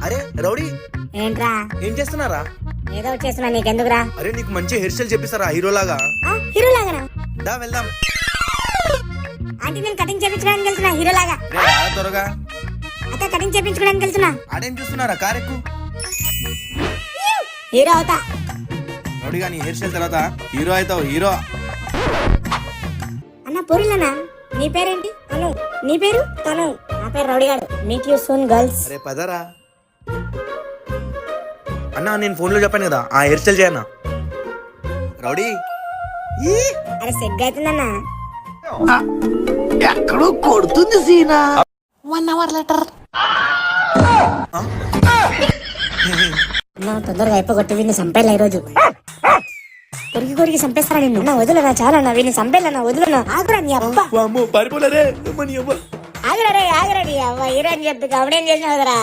అరే రౌడీ, ఏంట్రా? ఏం చేస్తున్నారా? ఏదో చేస్తున్నా, నీకెందుకురా? అరే నీకు మంచి హెయిర్ స్టైల్ చెప్పిస్తారా హీరోలాగా? హీరో లాగానా? దా వెళ్దాం. అంటే నేను కటింగ్ చేయించుకోవడానికి వెళ్తున్నా హీరో లాగా. రే రా త్వరగా. అత్త కటింగ్ చేయించుకోవడానికి వెళ్తున్నా. ఆడేం చూస్తున్నారా? కార్ ఎక్కు. హీరో అవుతా. రౌడీ గానీ హెయిర్ స్టైల్ తర్వాత హీరో అవుతావు. హీరో అన్న పూరిలనా? నీ పేరేంటి? తను. నీ పేరు? తను. నా పేరు రౌడీ గారు. Meet you soon girls. అరే పదరా. అన్నా నేను ఫోన్ లో చెప్పాను కదా, ఆ హెయిర్ స్టైల్ చేయన్నా. రౌడీ అరే సెగ్ అవుతుందన్నా. ఎక్కడో కొడుతుంది సీనా. 1 hour later. అన్న తొందరగా అయిపోగొట్టి వీడిని చంపేలా ఈరోజు. కొరికి చంపేస్తారా నిన్ను? నా వదులనా, చాలా నా వీడిని చంపేలా, వదులనా. ఆగురా నీ అబ్బా. పారిపోలేరే. ఆగురా రే, ఆగురా నీ అవ్వ. హీరో అని చెప్పి కబడేం చేసినావు కదరా.